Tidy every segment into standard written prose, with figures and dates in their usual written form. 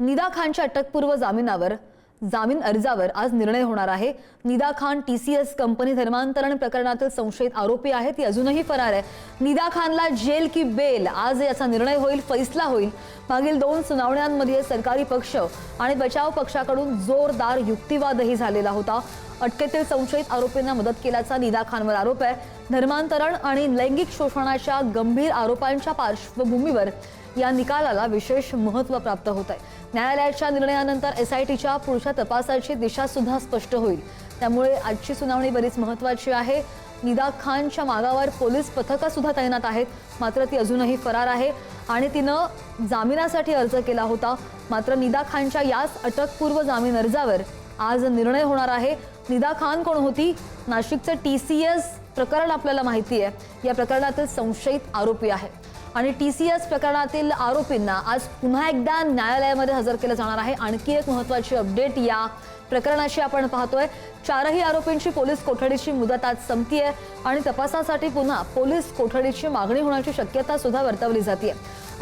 निदा खानच्या अटकपूर्व जामीन अर्जावर आज निर्णय होणार आहे। निदा खान TCS कंपनी धर्मांतरण प्रकरणातील संशयित आरोपी आहे, ती अजूनही फरार आहे। निदा खानला जेल की बेल, आज याचा निर्णय होईल, फैसला होईल। मागील 2 सुनावण्यांमध्ये सरकारी पक्ष आणि बचाव पक्षाकडून जोरदार युक्तिवादही झालेला होता। अटकेतील संशयित आरोपींना मदत केल्याचा निदा खानवर आरोप आहे। धर्मांतरण आणि लैंगिक शोषणाच्या गंभीर आरोपांच्या पार्श्वभूमीवर या निकालाला विशेष महत्त्व प्राप्त होत आहे। न्यायालयाच्या निर्णयानंतर SITच्या पुढच्या तपासाची दिशा सुद्धा स्पष्ट होईल। त्यामुळे आजची सुनावणी बरीच महत्त्वाची आहे। निदा खानच्या मागावर पोलीस पथकं सुद्धा तैनात आहेत, मात्र ती अजूनही फरार आहे आणि तिनं जामिनासाठी अर्ज केला होता। मात्र निदा खानच्या याच अटकपूर्व जामीन अर्जावर आज निर्णय होणार आहे। निदा खान कोण होती? नाशिकचं TCS प्रकरण आपल्याला माहिती आहे। या प्रकरणातील संशयित आरोपी आहे आणि TCS प्रकरणातील आरोपींना आज पुन्हा एकदा न्यायालयामध्ये हजर केलं जाणार आहे। आणखी एक महत्त्वाची अपडेट या प्रकरणाची आपण पाहतोय। 4ही आरोपींची पोलीस कोठडीची मुदत आज संपतीये आणि तपासासाठी पुन्हा पोलीस कोठडीची मागणी होण्याची शक्यता सुद्धा वर्तवली जाते।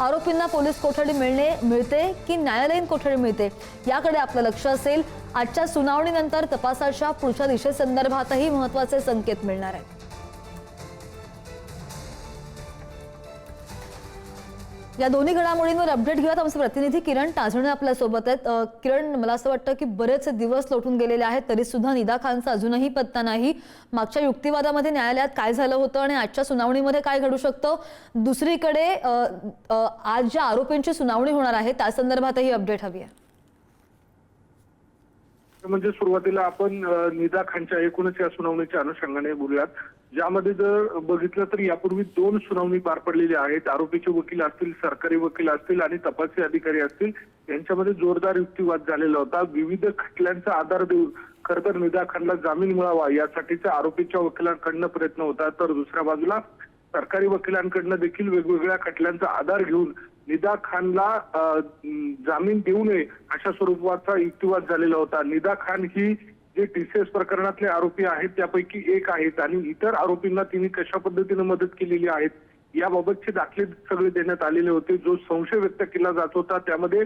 आरोपींना पोलीस कोठडी मिळते की न्यायालयीन कोठडी मिळते, याकडे आपलं लक्ष असेल। आजच्या सुनावणीनंतर तपासाच्या पुढच्या दिशेसंदर्भातही महत्त्वाचे संकेत मिळणार आहेत। या दोन्ही घडामोडींवर अपडेट घेऊयात। आमचे प्रतिनिधी किरण टाजणे आपल्या सोबत आहेत। किरण, मला असं वाटतं की बरेच दिवस लोटून गेलेले आहेत, तरी सुद्धा निदा खानचा अजूनही पत्ता नाही। मागच्या युक्तिवादामध्ये न्यायालयात काय झालं होतं आणि आजच्या सुनावणीमध्ये काय घडू शकतं? दुसरीकडे आज ज्या आरोपींची सुनावणी होणार आहे त्या संदर्भातही अपडेट हवी आहे। म्हणजे सुरुवातीला आपण निदा खानच्या एकूणच या सुनावणीच्या अनुषंगाने बोलूयात, ज्यामध्ये जर बघितलं तर यापूर्वी 2 सुनावणी पार पडलेल्या आहेत। आरोपीचे वकील असतील, सरकारी वकील असतील आणि तपासी अधिकारी असतील, यांच्यामध्ये जोरदार युक्तिवाद झालेला होता। विविध खटल्यांचा आधार देऊन खरं तर निदा खानला जामीन मिळावा यासाठीचा आरोपीच्या वकिलांकडनं प्रयत्न होता, तर दुसऱ्या बाजूला सरकारी वकिलांकडनं देखील वेगवेगळ्या खटल्यांचा आधार घेऊन निदा खानला जामीन देऊ नये अशा स्वरूपाचा युक्तिवाद झालेला होता। निदा खान ही जे TCS प्रकरणातले आरोपी आहेत त्यापैकी एक आहेत आणि इतर आरोपींना तिने कशा पद्धतीने मदत केलेली आहे याबाबतचे दाखले सगळे देण्यात आलेले होते। जो संशय व्यक्त केला जात होता त्यामध्ये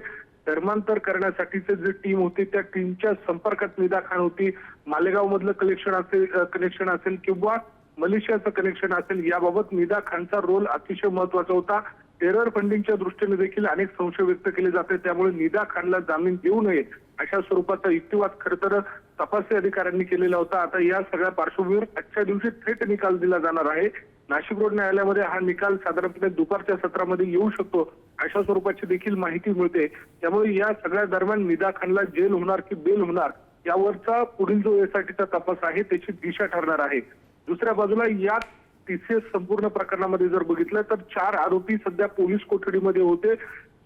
धर्मांतर करण्यासाठीचे जे टीम होती त्या टीमच्या संपर्कात निदा खान होती। मालेगाव मधलं कनेक्शन असेल किंवा मलेशियाचं कनेक्शन असेल, याबाबत निदा खानचा रोल अतिशय महत्वाचा होता। टेरर फंडिंगच्या दृष्टीने देखील अनेक संशय व्यक्त केले जाते, त्यामुळे निदा खानला जामीन देऊ नये अशा स्वरूपाचा युक्तिवाद खरं तर तपासी अधिकाऱ्यांनी केलेला होता। आता या सगळ्या पार्श्वभूमीवर आजच्या दिवशी थेट निकाल दिला जाणार आहे। नाशिक रोड न्यायालयामध्ये हा निकाल साधारणपणे दुपारच्या सत्रामध्ये येऊ शकतो अशा स्वरूपाची देखील माहिती मिळते। त्यामुळे या सगळ्या दरम्यान निदा खानला जेल होणार की बेल होणार यावरचा पुढील जो SITचा तपास आहे त्याची दिशा ठरणार आहे। दुसऱ्या बाजूला या TCS संपूर्ण प्रकरणामध्ये जर बघितलं तर 4 आरोपी सध्या पोलीस कोठडीमध्ये होते।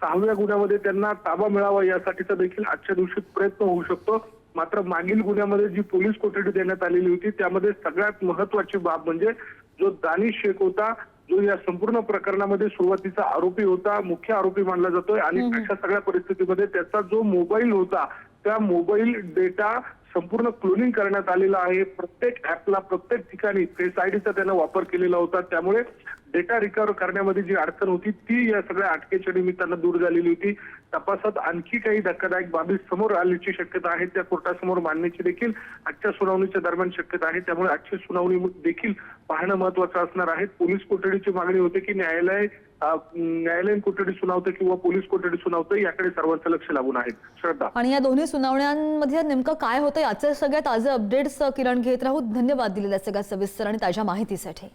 6व्या गुन्ह्यामध्ये त्यांना ताबा मिळावा यासाठीचा देखील आजच्या दिवशी प्रयत्न होऊ शकतो। मात्र मागील गुन्ह्यामध्ये जी पोलीस कोठडी देण्यात आलेली होती त्यामध्ये सगळ्यात महत्वाची बाब म्हणजे जो दानिश शेख होता, जो या संपूर्ण प्रकरणामध्ये सुरुवातीचा आरोपी होता, मुख्य आरोपी मानला जातोय आणि अशा सगळ्या परिस्थितीमध्ये त्याचा जो मोबाईल होता त्या मोबाईल डेटा संपूर्ण क्लोनिंग करण्यात आलेला आहे। प्रत्येक ऍपला प्रत्येक ठिकाणी फेस आयडीचा त्यानं वापर केलेला होता, त्यामुळे डेटा रिकव्हर करण्यामध्ये जी अडचण होती ती या सगळ्या अटकेच्या निमित्तानं दूर झालेली होती। तपासात आणखी काही धक्कादायक बाबी समोर आल्याची शक्यता आहे, त्या कोर्टासमोर मांडण्याची देखील आजच्या सुनावणीच्या दरम्यान शक्यता आहे। त्यामुळे आजची सुनावणी देखील पाहणं महत्वाचं असणार आहे। पोलीस कोठडीची मागणी होते की न्यायालयीन कोठडी सुनावते किंवा पोलीस कोठडी सुनावते, याकडे सर्वांचं लक्ष लागून आहे। श्रद्धा, आणि या दोन्ही सुनावण्यांमध्ये नेमकं काय होतं याचे सगळे ताजे अपडेट्स किरण घेत राहू। धन्यवाद दिलेल्या सगळ्या सविस्तर आणि ताज्या माहितीसाठी।